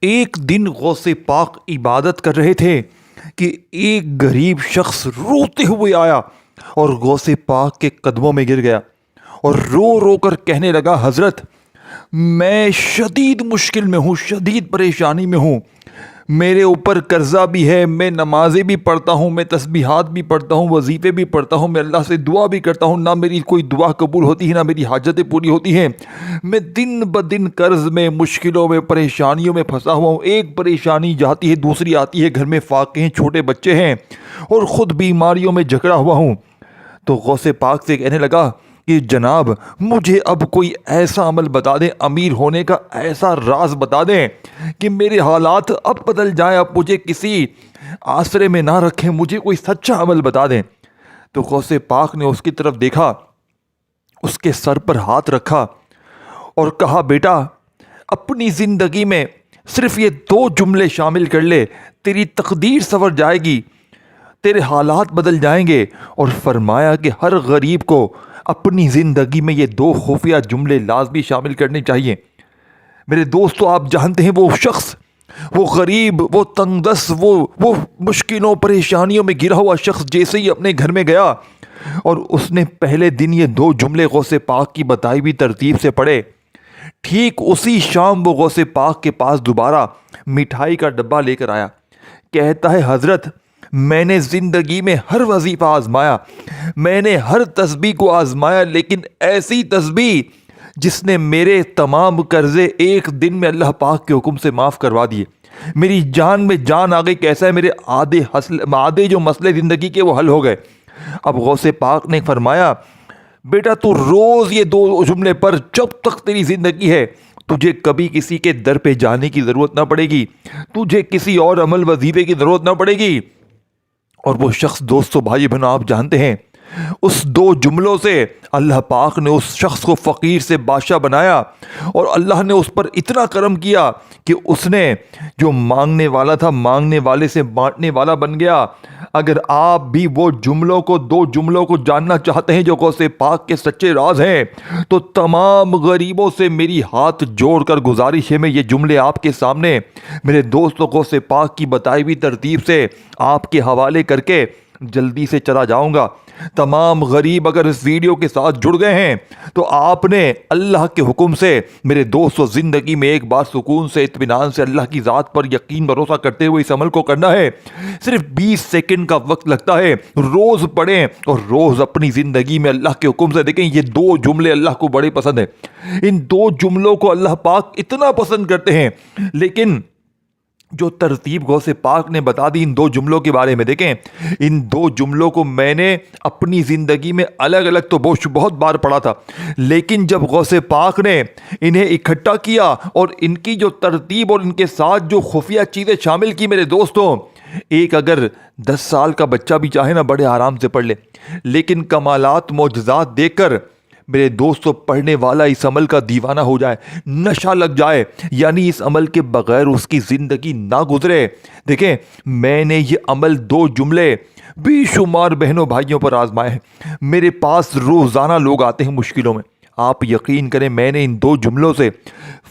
ایک دن غوث پاک عبادت کر رہے تھے کہ ایک غریب شخص روتے ہوئے آیا اور غوث پاک کے قدموں میں گر گیا اور رو رو کر کہنے لگا، حضرت میں شدید مشکل میں ہوں، شدید پریشانی میں ہوں، میرے اوپر قرضہ بھی ہے، میں نمازیں بھی پڑھتا ہوں، میں تسبیحات بھی پڑھتا ہوں، وظیفے بھی پڑھتا ہوں، میں اللہ سے دعا بھی کرتا ہوں، نہ میری کوئی دعا قبول ہوتی ہے، نہ میری حاجتیں پوری ہوتی ہیں، میں دن بدن قرض میں، مشکلوں میں، پریشانیوں میں پھنسا ہوا ہوں، ایک پریشانی جاتی ہے دوسری آتی ہے، گھر میں فاقے ہیں، چھوٹے بچے ہیں اور خود بیماریوں میں جکڑا ہوا ہوں۔ تو غوث پاک سے کہنے لگا کہ جناب مجھے اب کوئی ایسا عمل بتا دیں، امیر ہونے کا ایسا راز بتا دیں کہ میرے حالات اب بدل جائیں، اب مجھے کسی آسرے میں نہ رکھیں، مجھے کوئی سچا عمل بتا دیں۔ تو غوث پاک نے اس کی طرف دیکھا، اس کے سر پر ہاتھ رکھا اور کہا، بیٹا اپنی زندگی میں صرف یہ 2 جملے شامل کر لے، تیری تقدیر سنور جائے گی، تیرے حالات بدل جائیں گے۔ اور فرمایا کہ ہر غریب کو اپنی زندگی میں یہ 2 خفیہ جملے لازمی شامل کرنے چاہیے۔ میرے دوستو، آپ جانتے ہیں وہ شخص، وہ غریب، وہ تنگ دست، وہ مشکلوں پریشانیوں میں گرا ہوا شخص جیسے ہی اپنے گھر میں گیا اور اس نے پہلے دن یہ 2 جملے غوث پاک کی بتائی ہوئی ترتیب سے پڑھے، ٹھیک اسی شام وہ غوث پاک کے پاس دوبارہ مٹھائی کا ڈبہ لے کر آیا۔ کہتا ہے، حضرت میں نے زندگی میں ہر وظیفہ آزمایا، میں نے ہر تسبیح کو آزمایا، لیکن ایسی تسبیح جس نے میرے تمام قرضے ایک دن میں اللہ پاک کے حکم سے معاف کروا دیے، میری جان میں جان آ گئی، کیسا ہے، میرے آدھے جو مسئلے زندگی کے وہ حل ہو گئے۔ اب غوث پاک نے فرمایا، بیٹا تو روز یہ 2 جملے پر، جب تک تیری زندگی ہے تجھے کبھی کسی کے در پہ جانے کی ضرورت نہ پڑے گی، تجھے کسی اور عمل وظیفے کی ضرورت نہ پڑے گی۔ اور وہ شخص، دوستو بھائی بہنوں، آپ جانتے ہیں اس 2 جملوں سے اللہ پاک نے اس شخص کو فقیر سے بادشاہ بنایا اور اللہ نے اس پر اتنا کرم کیا کہ اس نے جو مانگنے والا تھا مانگنے والے سے بانٹنے والا بن گیا۔ اگر آپ بھی وہ 2 جملوں کو جاننا چاہتے ہیں جو غوث پاک کے سچے راز ہیں، تو تمام غریبوں سے میری ہاتھ جوڑ کر گزارش ہے، میں یہ جملے آپ کے سامنے میرے دوستوں غوث پاک کی بتائی ہوئی ترتیب سے آپ کے حوالے کر کے جلدی سے چلا جاؤں گا۔ تمام غریب اگر اس ویڈیو کے ساتھ جڑ گئے ہیں تو آپ نے اللہ کے حکم سے میرے دوستو زندگی میں ایک بار سکون سے، اطمینان سے، اللہ کی ذات پر یقین بھروسہ کرتے ہوئے اس عمل کو کرنا ہے۔ صرف 20 سیکنڈ کا وقت لگتا ہے، روز پڑھیں اور روز اپنی زندگی میں اللہ کے حکم سے دیکھیں۔ یہ 2 جملے اللہ کو بڑے پسند ہیں، ان 2 جملوں کو اللہ پاک اتنا پسند کرتے ہیں، لیکن جو ترتیب غوث پاک نے بتا دی ان 2 جملوں کے بارے میں، دیکھیں ان 2 جملوں کو میں نے اپنی زندگی میں الگ الگ تو بہت بار پڑھا تھا، لیکن جب غوث پاک نے انہیں اکٹھا کیا اور ان کی جو ترتیب اور ان کے ساتھ جو خفیہ چیزیں شامل کی، میرے دوستوں ایک اگر 10 سال کا بچہ بھی چاہے نا بڑے آرام سے پڑھ لے، لیکن کمالات معجزات دیکھ کر میرے دوستو پڑھنے والا اس عمل کا دیوانہ ہو جائے، نشہ لگ جائے، یعنی اس عمل کے بغیر اس کی زندگی نہ گزرے۔ دیکھیں میں نے یہ عمل 2 جملے بے شمار بہنوں بھائیوں پر آزمائے ہیں، میرے پاس روزانہ لوگ آتے ہیں مشکلوں میں، آپ یقین کریں میں نے ان 2 جملوں سے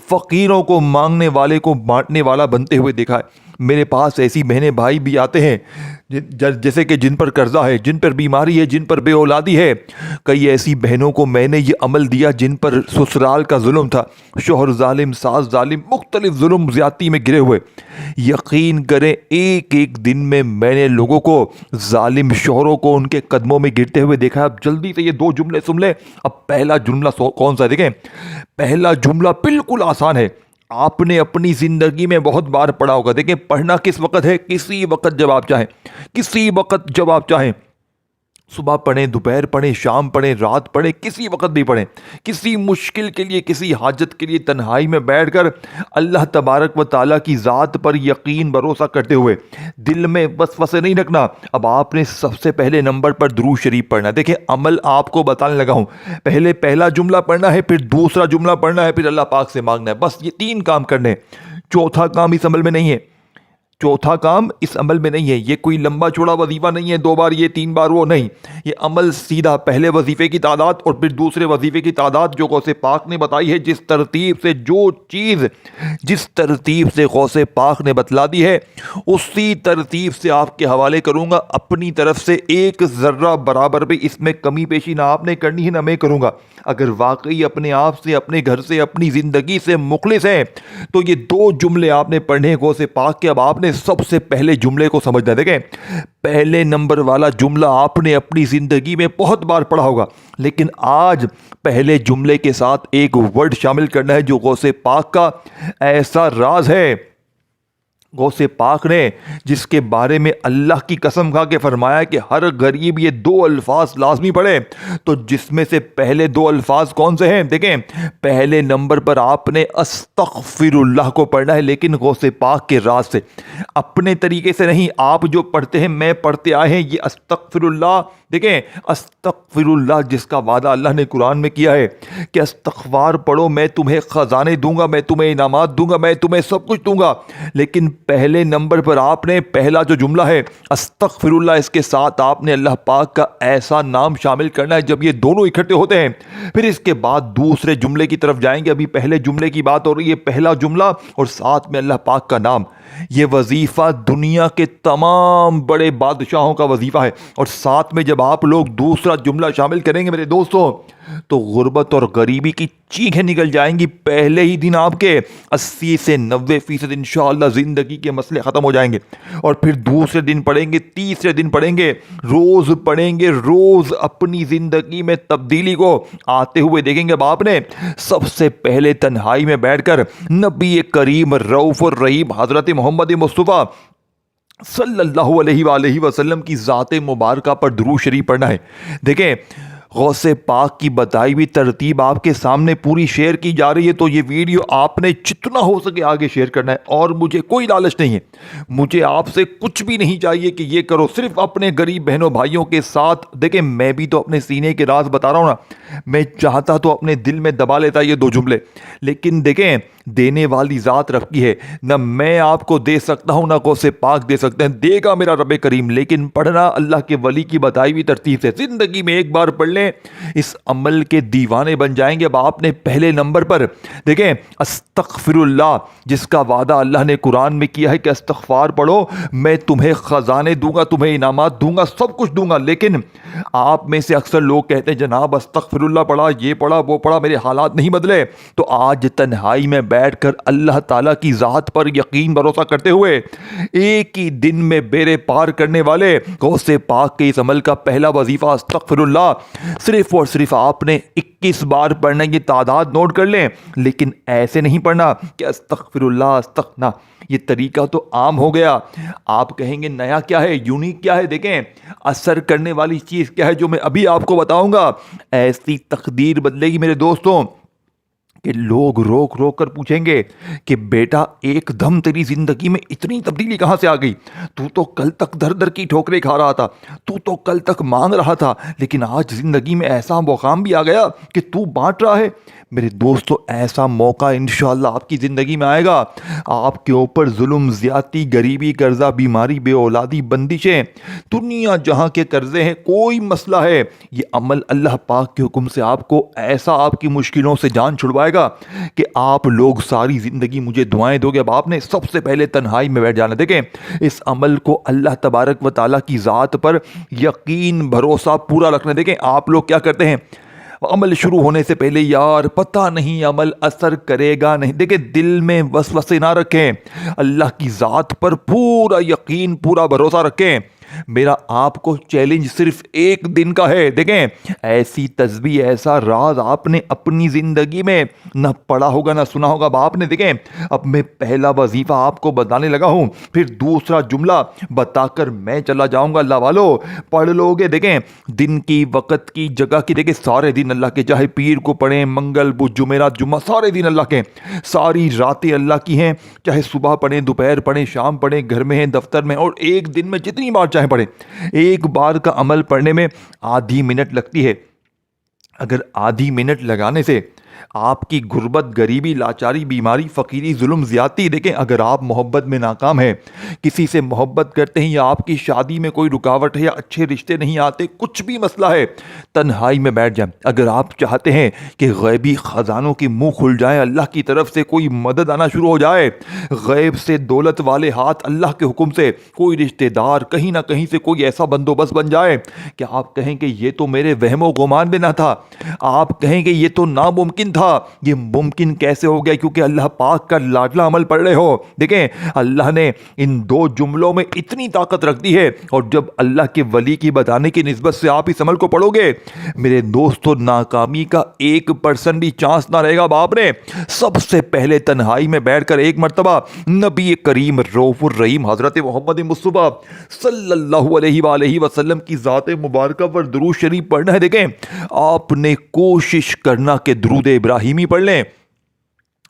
فقیروں کو مانگنے والے کو بانٹنے والا بنتے ہوئے دیکھا ہے۔ میرے پاس ایسی بہنیں بھائی بھی آتے ہیں جیسے کہ جن پر قرضہ ہے، جن پر بیماری ہے، جن پر بے اولادی ہے۔ کئی ایسی بہنوں کو میں نے یہ عمل دیا جن پر سسرال کا ظلم تھا، شوہر ظالم، ساس ظالم، مختلف ظلم زیادتی میں گرے ہوئے۔ یقین کریں ایک دن میں نے لوگوں کو، ظالم شوہروں کو ان کے قدموں میں گرتے ہوئے دیکھا۔ اب جلدی سے یہ 2 جملے سن لیں۔ اب پہلا جملہ کون سا ہے؟ دیکھیں پہلا جملہ بالکل آسان ہے، آپ نے اپنی زندگی میں بہت بار پڑھا ہوگا۔ دیکھیں پڑھنا کس وقت ہے؟ کسی وقت جب آپ چاہیں، کسی وقت جب آپ چاہیں، صبح پڑھیں، دوپہر پڑھیں، شام پڑھیں، رات پڑھیں، کسی وقت بھی پڑھیں۔ کسی مشکل کے لیے، کسی حاجت کے لیے تنہائی میں بیٹھ کر اللہ تبارک و تعالیٰ کی ذات پر یقین بھروسہ کرتے ہوئے دل میں وسوسے نہیں رکھنا۔ اب آپ نے سب سے پہلے نمبر پر درود شریف پڑھنا ہے۔ دیکھیں عمل آپ کو بتانے لگا ہوں، پہلے پہلا جملہ پڑھنا ہے، پھر دوسرا جملہ پڑھنا ہے، پھر اللہ پاک سے مانگنا ہے، بس یہ 3 کام کرنے ہیں، چوتھا کام اس عمل میں نہیں ہے۔ چوتھا کام اس عمل میں نہیں ہے، یہ کوئی لمبا چوڑا وظیفہ نہیں ہے، 2 بار یہ 3 بار وہ نہیں، یہ عمل سیدھا پہلے وظیفے کی تعداد اور پھر دوسرے وظیفے کی تعداد جو غوث پاک نے بتائی ہے، جس ترتیب سے جس ترتیب سے غوث پاک نے بتلا دی ہے اسی ترتیب سے آپ کے حوالے کروں گا۔ اپنی طرف سے ایک ذرہ برابر بھی اس میں کمی پیشی نہ آپ نے کرنی ہے نہ میں کروں گا۔ اگر واقعی اپنے آپ سے، اپنے گھر سے، اپنی زندگی سے مخلص ہیں تو یہ 2 جملے آپ نے پڑھنے ہیں غوث پاک کے۔ اب آپ نے سب سے پہلے جملے کو سمجھنا، دیکھیں پہلے نمبر والا جملہ آپ نے اپنی زندگی میں بہت بار پڑھا ہوگا، لیکن آج پہلے جملے کے ساتھ ایک ورڈ شامل کرنا ہے جو غوث پاک کا ایسا راز ہے، غوث پاک نے جس کے بارے میں اللہ کی قسم کھا کے فرمایا کہ ہر غریب یہ 2 الفاظ لازمی پڑھے، تو جس میں سے پہلے 2 الفاظ کون سے ہیں؟ دیکھیں پہلے نمبر پر آپ نے استغفر اللہ کو پڑھنا ہے، لیکن غوث پاک کے راز سے، اپنے طریقے سے نہیں۔ آپ جو پڑھتے ہیں، میں پڑھتے آئے ہیں، یہ استغفر اللہ، دیکھیں استغفر اللہ جس کا وعدہ اللہ نے قرآن میں کیا ہے کہ استغفار پڑھو میں تمہیں خزانے دوں گا، میں تمہیں انعامات دوں گا، میں تمہیں سب کچھ دوں گا، لیکن پہلے نمبر پر آپ نے پہلا جو جملہ ہے استغفر اللہ، اس کے ساتھ آپ نے اللہ پاک کا ایسا نام شامل کرنا ہے جب یہ دونوں اکٹھے ہوتے ہیں، پھر اس کے بعد دوسرے جملے کی طرف جائیں گے۔ ابھی پہلے جملے کی بات ہو رہی ہے، پہلا جملہ اور ساتھ میں اللہ پاک کا نام۔ یہ وظیفہ دنیا کے تمام بڑے بادشاہوں کا وظیفہ ہے، اور ساتھ میں جب آپ لوگ دوسرا جملہ شامل کریں گے میرے دوستوں تو غربت اور غریبی کی چیخیں نکل جائیں گی۔ پہلے ہی دن آپ کے 80 سے 90% انشاءاللہ زندگی کے مسئلے ختم ہو جائیں گے، اور پھر دوسرے دن پڑھیں گے، تیسرے دن پڑھیں گے، روز پڑھیں گے، روز اپنی زندگی میں تبدیلی کو آتے ہوئے دیکھیں گے۔ اب آپ نے سب سے پہلے تنہائی میں بیٹھ کر نبی کریم رؤوف الرحیم حضرت محمد مصطفیٰ صلی اللہ علیہ وآلہ وسلم کی ذات مبارکہ پر درود شریف پڑھنا ہے۔ دیکھیں غوث پاک کی بتائی ہوئی ترتیب آپ کے سامنے پوری شیئر کی جا رہی ہے، تو یہ ویڈیو آپ نے جتنا ہو سکے آگے شیئر کرنا ہے، اور مجھے کوئی لالچ نہیں ہے، مجھے آپ سے کچھ بھی نہیں چاہیے کہ یہ کرو، صرف اپنے غریب بہنوں بھائیوں کے ساتھ۔ دیکھیں میں بھی تو اپنے سینے کے راز بتا رہا ہوں نا، میں چاہتا تو اپنے دل میں دبا لیتا یہ 2 جملے، لیکن دیکھیں دینے والی ذات رب کی ہے، نہ میں آپ کو دے سکتا ہوں نہ غوث پاک دے سکتے ہیں، دے گا میرا رب کریم، لیکن پڑھنا اللہ کے ولی کی بتائی ہوئی ترتیب سے۔ زندگی میں ایک بار پڑھ لیں، اس عمل کے دیوانے بن جائیں گے۔ اب آپ نے پہلے نمبر پر دیکھیں استغفر اللہ جس کا وعدہ اللہ نے قرآن میں کیا ہے کہ استغفار پڑھو میں تمہیں خزانے دوں گا، تمہیں انعامات دوں گا، سب کچھ دوں گا، لیکن آپ میں سے اکثر لوگ کہتے ہیں جناب استغفر اللہ پڑھا، یہ پڑھا، وہ پڑھا، میرے حالات نہیں بدلے۔ تو آج تنہائی میں بیٹھ کر اللہ تعالیٰ کی ذات پر یقین بھروسہ کرتے ہوئے ایک ہی دن میں بیڑے پار کرنے والے غوث پاک کے اس عمل کا پہلا وظیفہ استغفر اللہ، صرف اور صرف آپ نے 21 بار پڑھنا، یہ تعداد نوٹ کر لیں، لیکن ایسے نہیں پڑھنا کہ استغفر اللہ استغفر، یہ طریقہ تو عام ہو گیا۔ آپ کہیں گے نیا کیا ہے، یونیک کیا ہے؟ دیکھیں اثر کرنے والی چیز کیا ہے جو میں ابھی آپ کو بتاؤں گا، ایسی تقدیر بدلے گی میرے دوستوں کہ لوگ روک روک کر پوچھیں گے کہ بیٹا ایک دم تیری زندگی میں اتنی تبدیلی کہاں سے آ گئی؟ تو کل تک در در کی ٹھوکریں کھا رہا تھا، تو کل تک مانگ رہا تھا، لیکن آج زندگی میں ایسا مقام بھی آ گیا کہ تو بانٹ رہا ہے۔ میرے دوستو ایسا موقع انشاءاللہ آپ کی زندگی میں آئے گا، آپ کے اوپر ظلم، زیادتی، غریبی، قرضہ، بیماری، بے اولادی، بندشیں، دنیا جہاں کے قرضے ہیں، کوئی مسئلہ ہے، یہ عمل اللہ پاک کے حکم سے آپ کو ایسا آپ کی مشکلوں سے جان چھڑوائے گا کہ آپ لوگ ساری زندگی مجھے دعائیں دو گے۔ اب آپ نے سب سے پہلے تنہائی میں بیٹھ جانا۔ دیکھیں اس عمل کو اللہ تبارک و تعالیٰ کی ذات پر یقین بھروسہ پورا رکھنا۔ دیکھیں آپ لوگ کیا کرتے ہیں، عمل شروع ہونے سے پہلے یار پتہ نہیں عمل اثر کرے گا نہیں، دیکھیں دل میں وسوسے نہ رکھیں، اللہ کی ذات پر پورا یقین، پورا بھروسہ رکھیں۔ میرا آپ کو چیلنج صرف ایک دن کا ہے۔ دیکھیں ایسی تسبیح، ایسا راز آپ نے اپنی زندگی میں نہ پڑھا ہوگا نہ سنا ہوگا۔ اب آپ نے دیکھیں اب میں پہلا وظیفہ آپ کو بتانے لگا ہوں، پھر دوسرا جملہ بتا کر میں چلا جاؤں گا۔ اللہ والو پڑھ لو گے، دیکھیں دن کی، وقت کی، جگہ کی، دیکھیں سارے دن اللہ کے، چاہے پیر کو پڑھیں، منگل بدھ جمعرات جمعہ، سارے دن اللہ کے، ساری راتیں اللہ کی ہیں، چاہے صبح پڑھیں، دوپہر پڑھیں، شام پڑھیں، گھر میں ہیں، دفتر میں، اور ایک دن میں جتنی بار چاہے پڑھیں۔ ایک بار کا عمل پڑھنے میں آدھی منٹ لگتی ہے، اگر آدھی منٹ لگانے سے آپ کی غربت، غریبی، لاچاری، بیماری، فقیری، ظلم، زیادتی، دیکھیں اگر آپ محبت میں ناکام ہیں، کسی سے محبت کرتے ہیں یا آپ کی شادی میں کوئی رکاوٹ ہے یا اچھے رشتے نہیں آتے، کچھ بھی مسئلہ ہے، تنہائی میں بیٹھ جائیں۔ اگر آپ چاہتے ہیں کہ غیبی خزانوں کی منہ کھل جائیں، اللہ کی طرف سے کوئی مدد آنا شروع ہو جائے، غیب سے دولت والے ہاتھ، اللہ کے حکم سے کوئی رشتہ دار کہیں نہ کہیں سے کوئی ایسا بندوبست بن جائے کہ آپ کہیں کہ یہ تو میرے وہم و گمان میں نہ تھا، آپ کہیں کہ یہ تو ناممکن تھا، یہ ممکن کیسے ہو گیا؟ کیونکہ اللہ پاک کا لاڈلا عمل پڑھ رہے ہو۔ دیکھیں اللہ نے ان دو جملوں میں اتنی طاقت رکھ دی ہے، اور جب اللہ کے ولی کی بتانے کی نسبت سے آپ اس عمل کو پڑھو گے میرے دوستو، ناکامی کا 1% بھی چانس نہ رہے گا۔ باپ نے سب سے پہلے تنہائی میں بیٹھ کر ایک مرتبہ نبی کریم رؤوف الرحیم حضرت محمد مصطفیٰ صلی اللہ علیہ وآلہ وسلم کی ذات مبارکہ پر درود شریف پڑھنا ہے۔ دیکھیں آپ نے کوشش کرنا کہ درود ابراہیمی پڑھ لیں۔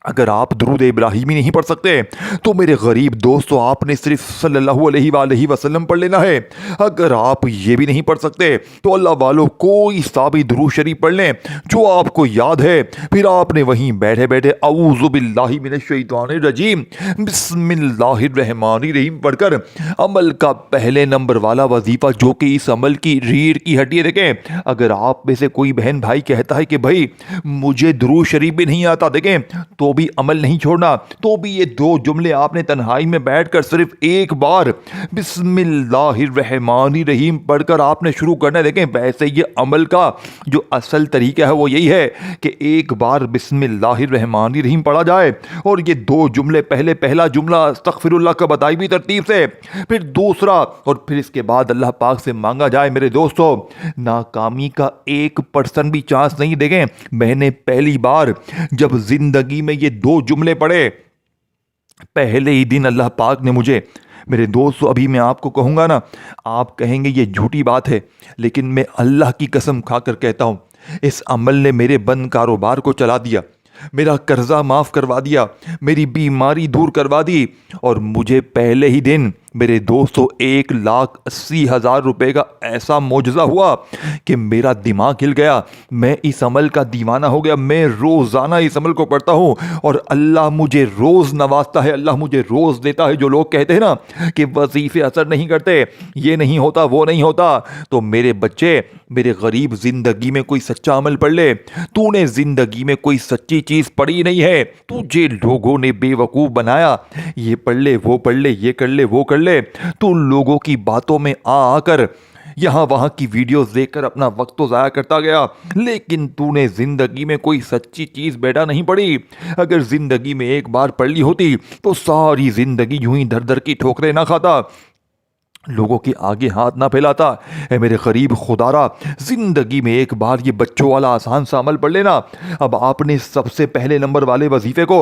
اگر آپ درود ابراہیمی نہیں پڑھ سکتے تو میرے غریب دوستو آپ نے صرف صلی اللہ علیہ وآلہ وسلم پڑھ لینا ہے۔ اگر آپ یہ بھی نہیں پڑھ سکتے تو اللہ والوں کوئی سا بھی درود شریف پڑھ لیں جو آپ کو یاد ہے، پھر آپ نے وہیں بیٹھے بیٹھے اعوذ باللہ من الشیطان الرجیم بسم اللہ الرحمن الرحیم پڑھ کر عمل کا پہلے نمبر والا وظیفہ، جو کہ اس عمل کی ریڑھ کی ہڈی ہے۔ دیکھیں اگر آپ میں سے کوئی بہن بھائی کہتا ہے کہ بھائی مجھے درود شریف بھی نہیں آتا، دیکھیں تو بھی عمل نہیں چھوڑنا، تو بھی یہ دو جملے آپ نے تنہائی میں بیٹھ کر صرف ایک بار بسم اللہ الرحمن الرحیم پڑھ کر آپ نے شروع کرنا ہے۔ دیکھیں ویسے یہ عمل کا جو اصل طریقہ ہے وہ یہی ہے کہ ایک بار بسم اللہ الرحمن الرحیم پڑھا جائے اور یہ دو جملے، پہلا جملہ استغفر اللہ کا بتائی بھی ترتیب سے، پھر دوسرا، اور پھر اس کے بعد اللہ پاک سے مانگا جائے۔ میرے دوستو ناکامی کا 1% بھی چانس نہیں۔ دیکھیں میں نے پہلی بار جب زندگی میں یہ دو جملے پڑھے، پہلے ہی دن اللہ پاک نے مجھے، میرے دوستو ابھی میں آپ کو کہوں گا نا، آپ کہیں گے یہ جھوٹی بات ہے، لیکن میں اللہ کی قسم کھا کر کہتا ہوں اس عمل نے میرے بند کاروبار کو چلا دیا، میرا قرضہ معاف کروا دیا، میری بیماری دور کروا دی، اور مجھے پہلے ہی دن میرے دوستو 1,80,000 روپے کا ایسا معجزہ ہوا کہ میرا دماغ ہل گیا، میں اس عمل کا دیوانہ ہو گیا۔ میں روزانہ اس عمل کو پڑھتا ہوں اور اللہ مجھے روز نوازتا ہے، اللہ مجھے روز دیتا ہے۔ جو لوگ کہتے ہیں نا کہ وظیفے اثر نہیں کرتے، یہ نہیں ہوتا، وہ نہیں ہوتا، تو میرے بچے، میرے غریب، زندگی میں کوئی سچا عمل پڑھ لے۔ تو نے زندگی میں کوئی سچی چیز پڑھی نہیں ہے، تجھے لوگوں نے بے وقوف بنایا، یہ پڑھ لے، وہ پڑھ لے، یہ کر لے، وہ کر لے، تو لوگوں کی باتوں میں آ کر یہاں وہاں کی ویڈیوز دیکھ کر اپنا وقت تو ضائع کرتا گیا، لیکن تو نے زندگی میں کوئی سچی چیز بیٹا نہیں پڑھی۔ اگر زندگی میں ایک بار پڑھ لی ہوتی تو ساری زندگی یوں ہی در در کی ٹھوکریں نہ کھاتا، لوگوں کے آگے ہاتھ نہ پھیلاتا۔ اے میرے غریب خدارا، زندگی میں ایک بار یہ بچوں والا آسان سا عمل پڑھ لینا۔ اب آپ نے سب سے پہلے نمبر والے وظیفے کو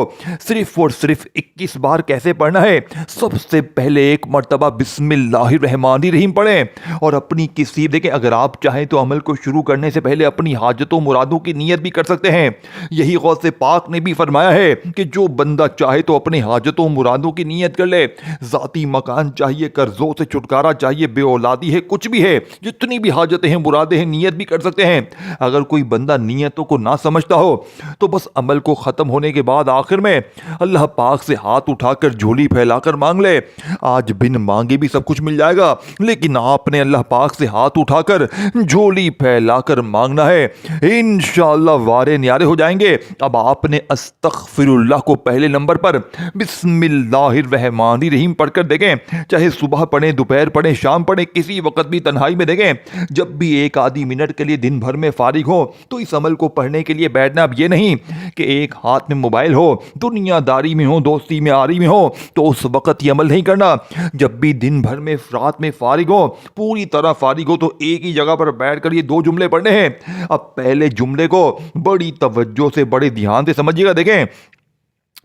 صرف اور صرف 21 بار کیسے پڑھنا ہے؟ سب سے پہلے ایک مرتبہ بسم اللہ الرحمن الرحیم پڑھیں اور اپنی کسی، دیکھیں اگر آپ چاہیں تو عمل کو شروع کرنے سے پہلے اپنی حاجتوں مرادوں کی نیت بھی کر سکتے ہیں۔ یہی غوث پاک نے بھی فرمایا ہے کہ جو بندہ چاہے تو اپنے حاجتوں مرادوں کی نیت کر لے، ذاتی مکان چاہیے، قرضوں سے چھٹکارا چاہیے، بے اولادی ہے، کچھ بھی ہے، جتنی بھی حاجتیں ہیں، مرادیں ہیں، نیت بھی کر سکتے ہیں۔ اگر کوئی بندہ نیتوں کو نہ سمجھتا ہو تو بس عمل کو ختم ہونے کے بعد آخر میں اللہ پاک سے ہاتھ اٹھا کر جھولی پھیلا کر مانگ لے۔ آج بن مانگے بھی سب کچھ مل جائے گا، لیکن آپ نے اللہ پاک سے ہاتھ اٹھا کر جھولی پھیلا کر مانگنا ہے، انشاءاللہ وارے نیارے ہو جائیں گے۔ اب آپ نے استغفر اللہ کو پہلے نمبر پر بسم اللہ الرحمن الرحیم پڑھ کر دیکھیں، چاہے صبح پڑھیں، دوپہر پڑھیں، شام پڑھیں، کسی وقت بھی تنہائی میں دیکھیں، جب بھی ایک آدھی منٹ کے لیے دن بھر میں فارغ ہو تو اس عمل کو پڑھنے کے لیے بیٹھنا۔ اب یہ نہیں کہ ایک ہاتھ میں موبائل ہو، دنیا داری میں ہو، دوستی میں آری میں ہو تو اس وقت یہ عمل نہیں کرنا۔ جب بھی دن بھر میں رات میں فارغ ہو، پوری طرح فارغ ہو، تو ایک ہی جگہ پر بیٹھ کر یہ دو جملے پڑھنے ہیں۔ اب پہلے جملے کو بڑی توجہ سے، بڑے دھیان سے سمجھیے گا۔ دیکھیں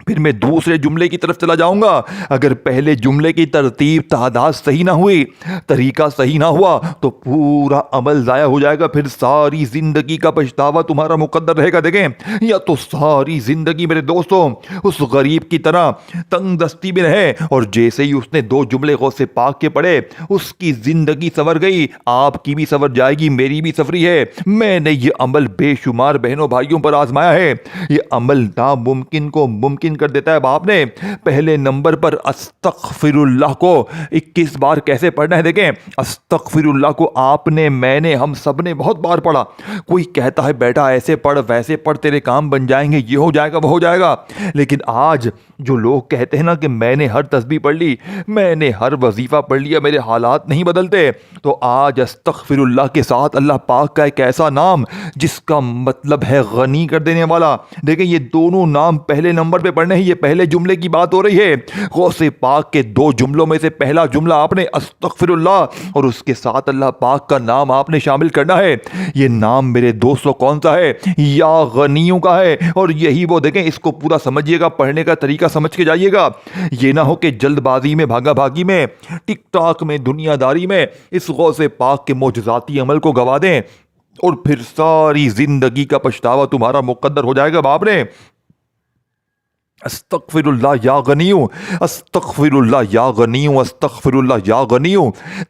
پھر میں دوسرے جملے کی طرف چلا جاؤں گا. اگر پہلے جملے کی ترتیب تعداد صحیح نہ ہوئی, طریقہ صحیح نہ ہوا, تو پورا عمل ضائع ہو جائے گا. پھر ساری زندگی کا پچھتاوا تمہارا مقدر رہے گا. دیکھیں, یا تو ساری زندگی میرے دوستوں اس غریب کی طرح تنگ دستی میں رہے, اور جیسے ہی اس نے 2 جملے غوث پاک کے پڑھے اس کی زندگی سنور گئی. آپ کی بھی سنور جائے گی, میری بھی سفری ہے. میں نے یہ عمل بے شمار بہنوں بھائیوں پر آزمایا ہے. یہ عمل ناممکن کو ممکن کر دیتا ہے. اب آپ نے پہلے نمبر پر استغفر اللہ کو 21 بار کیسے پڑھنا ہے. دیکھیں, استغفر اللہ کو آپ نے, میں نے, ہم سب نے بہت بار پڑھا. کوئی کہتا ہے بیٹا ایسے پڑھ ویسے پڑھ, تیرے کام بن جائیں گے, یہ ہو جائے گا وہ ہو جائے گا. لیکن آج جو لوگ کہتے ہیں نا کہ میں نے ہر تسبیح پڑھ لی, میں نے ہر وظیفہ پڑھ لیا, میرے حالات نہیں بدلتے, تو آج استغفر اللہ کے ساتھ اللہ پاک کا ایک ایسا نام جس کا مطلب ہے غنی کر دینے والا. دیکھیں, یہ دونوں نام پہلے نمبر پہ پڑھنے ہیں. یہ پہلے جملے کی بات ہو رہی ہے. غوث پاک کے 2 جملوں میں سے پہلا جملہ آپ نے استغفر اللہ, اور اس کے ساتھ اللہ پاک کا نام آپ نے شامل کرنا ہے. یہ نام میرے دوستوں کون سا ہے؟ یا غنیوں کا ہے. اور یہی وہ, دیکھیں اس کو پورا سمجھیے گا, پڑھنے کا طریقہ سمجھ کے جائیے گا. یہ نہ ہو کہ جلد بازی میں, بھاگا بھاگی میں, ٹک ٹاک میں, دنیا داری میں اس غوث پاک کے معجزاتی عمل کو گوا دیں, اور پھر ساری زندگی کا پچھتاوا تمہارا مقدر ہو جائے گا. باپ نے استغفر اللہ یا غنیو, استغفر اللہ یا غنیو, استغفر اللہ یا غنیو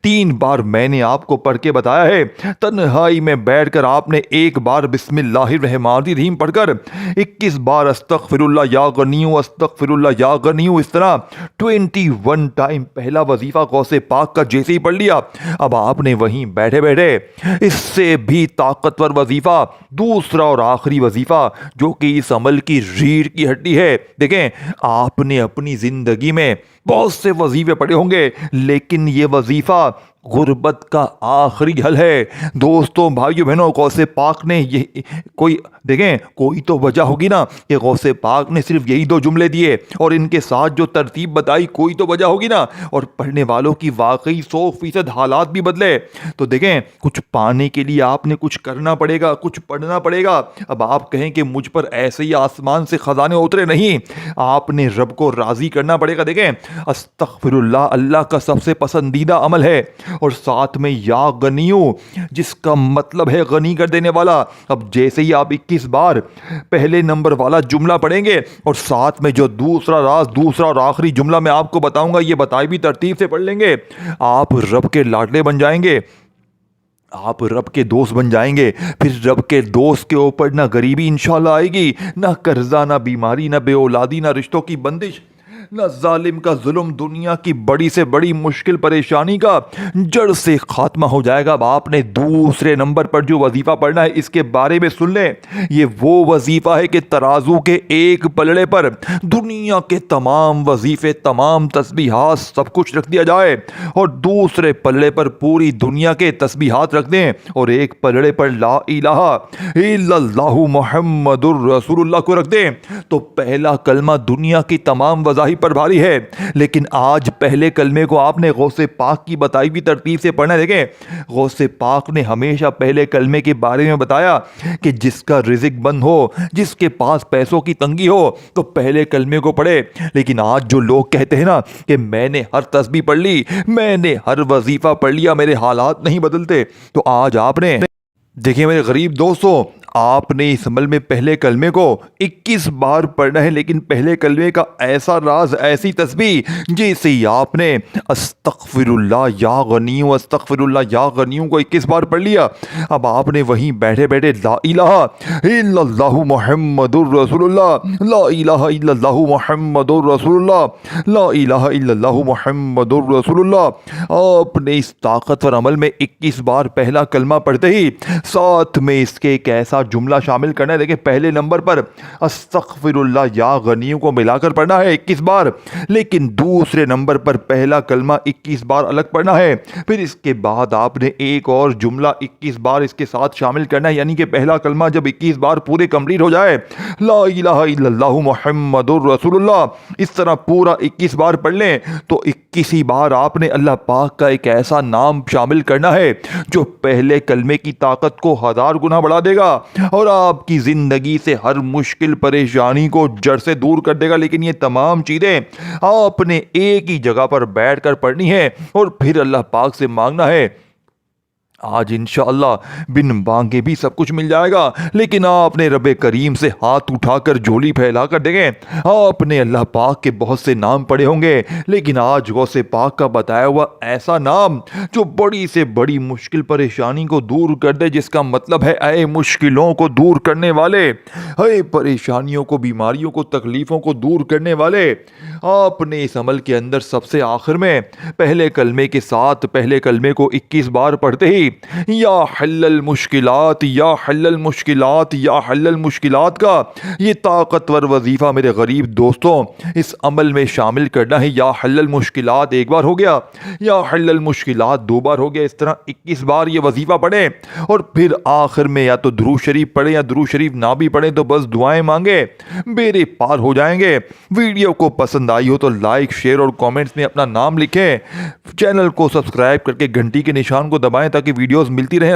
3 بار میں نے آپ کو پڑھ کے بتایا ہے. تنہائی میں بیٹھ کر آپ نے 1 بار بسم اللہ الرحمن الرحیم پڑھ کر 21 بار استغفر اللہ یا غنیو, استغفر اللہ یا غنیو, اس طرح 21 ٹائم پہلا وظیفہ غوث پاک کا جیسے ہی پڑھ لیا. اب آپ نے وہیں بیٹھے بیٹھے اس سے بھی طاقتور وظیفہ, دوسرا اور آخری وظیفہ جو کہ اس عمل کی ریڑھ کی ہڈی ہے. دیکھیں, آپ نے اپنی زندگی میں بہت سے وظیفے پڑھے ہوں گے, لیکن یہ وظیفہ غربت کا آخری حل ہے. دوستوں بھائیو بہنوں, غوث پاک نے یہ دیکھیں کوئی تو وجہ ہوگی نا کہ غوث پاک نے صرف یہی 2 جملے دیے اور ان کے ساتھ جو ترتیب بتائی, کوئی تو وجہ ہوگی نا. اور پڑھنے والوں کی واقعی 100% حالات بھی بدلے. تو دیکھیں, کچھ پانے کے لیے آپ نے کچھ کرنا پڑے گا, کچھ پڑھنا پڑے گا. اب آپ کہیں کہ مجھ پر ایسے ہی آسمان سے خزانے اترے, نہیں, آپ نے رب کو راضی کرنا پڑے گا. دیکھیں, استغفر اللہ اللہ کا سب سے پسندیدہ عمل ہے, اور ساتھ میں یا غنیو جس کا مطلب ہے غنی کر دینے والا. اب جیسے ہی آپ 21 بار پہلے نمبر والا جملہ پڑھیں گے, اور ساتھ میں جو دوسرا راز, دوسرا اور آخری جملہ میں آپ کو بتاؤں گا, یہ بتائی بھی ترتیب سے پڑھ لیں گے, آپ رب کے لاڈلے بن جائیں گے, آپ رب کے دوست بن جائیں گے. پھر رب کے دوست کے اوپر نہ غریبی انشاءاللہ آئے گی, نہ قرضہ, نہ بیماری, نہ بے اولادی, نہ رشتوں کی بندش, نہ ظالم کا ظلم. دنیا کی بڑی سے بڑی مشکل پریشانی کا جڑ سے خاتمہ ہو جائے گا. اب آپ نے دوسرے نمبر پر جو وظیفہ پڑھنا ہے اس کے بارے میں سن لیں. یہ وہ وظیفہ ہے کہ ترازو کے ایک پلڑے پر دنیا کے تمام وظیفے, تمام تسبیحات, سب کچھ رکھ دیا جائے, اور دوسرے پلڑے پر پوری دنیا کے تسبیحات رکھ دیں, اور ایک پلڑے پر لا الہ الا اللہ محمد الرسول اللہ کو رکھ دیں. تو پہلا کلمہ دنیا کی تمام وظائف پر بھاری ہے, لیکن آج پہلے کلمے کو آپ نے غوث پاک کی بتائی ہوئی ترتیب سے پڑھنا. دیکھیں, غوث پاک نے ہمیشہ پہلے کلمے کے بارے میں بتایا کہ جس کا رزق بند ہو, جس کے پاس پیسوں کی تنگی ہو, تو پہلے کلمے کو پڑھے. لیکن آج جو لوگ کہتے ہیں نا کہ میں نے ہر تسبیح پڑھ لی, میں نے ہر وظیفہ پڑھ لیا, میرے حالات نہیں بدلتے, تو آج آپ نے دیکھیں میرے غریب دوستوں, آپ نے اس عمل میں پہلے کلمے کو 21 بار پڑھنا ہے, لیکن پہلے کلمے کا ایسا راز, ایسی تسبیح جیسے ہی آپ نے استغفر اللہ یا غنیو, استغفر اللہ یا غنیو کو 21 بار پڑھ لیا, اب آپ نے وہیں بیٹھے بیٹھے لا الہ الا اللہ محمد الرسول اللہ, لا الہ الا اللہ محمد الرسول اللہ, لا الہ الا اللہ محمد الرسول اللہ. آپ نے اس طاقتور عمل میں 21 بار پہلا کلمہ پڑھتے ہی ساتھ میں اس کے ایک ایسا جملہ شامل کرنا ہے. دیکھیں, پہلے نمبر پر استغفر اللہ یا غنیوں کو ملا کر پڑھنا ہے 21 بار, لیکن دوسرے نمبر پر پہلا کلمہ 21 بار الگ پڑھنا ہے. پھر اس کے بعد آپ نے ایک اور جملہ 21 بار اس کے ساتھ شامل کرنا ہے, یعنی کہ پہلا کلمہ جب 21 بار پورے کمپلیٹ ہو جائے, لا الہ الا اللہ محمد الرسول اللہ, اس طرح پورا 21 بار پڑھ لیں, تو 21 بار آپ نے اللہ پاک کا ایک ایسا نام شامل کرنا ہے جو پہلے کلمے کی طاقت کو 1000 گنا بڑھا دے گا. اور آپ کی زندگی سے ہر مشکل پریشانی کو جڑ سے دور کر دے گا۔ لیکن یہ تمام چیزیں آپ نے ایک ہی جگہ پر بیٹھ کر پڑھنی ہے اور پھر اللہ پاک سے مانگنا ہے۔ آج انشاءاللہ بن مانگے بھی سب کچھ مل جائے گا، لیکن آپ نے رب کریم سے ہاتھ اٹھا کر جھولی پھیلا کر دیکھیں۔ آپ نے اللہ پاک کے بہت سے نام پڑھے ہوں گے، لیکن آج غوث پاک کا بتایا ہوا ایسا نام جو بڑی سے بڑی مشکل پریشانی کو دور کر دے، جس کا مطلب ہے اے مشکلوں کو دور کرنے والے، اے پریشانیوں کو، بیماریوں کو، تکلیفوں کو دور کرنے والے، آپ نے اس عمل کے اندر سب سے آخر میں پہلے کلمے کے ساتھ پہلے کلمے کو 21 بار پڑھتے ہی یا حل المشکلات یا حل المشکلات یا حل المشکلات کا یہ طاقتور وظیفہ میرے غریب دوستوں اس عمل میں شامل کرنا ہے۔ یا حل المشکلات ایک بار ہو گیا، یا حل المشکلات 2 بار ہو گیا، اس طرح 21 بار یہ وظیفہ پڑھیں اور پھر آخر میں یا تو درود شریف پڑھیں یا درود شریف نہ بھی پڑھیں تو بس دعائیں مانگیں، بیڑے پار ہو جائیں گے۔ ویڈیو کو پسند آئی ہو تو لائک، شیئر اور کامنٹس میں اپنا نام لکھیں۔ چینل کو سبسکرائب کر کے گھنٹی کے نشان کو دبائیں تاکہ ویڈیوز ملتی رہیں۔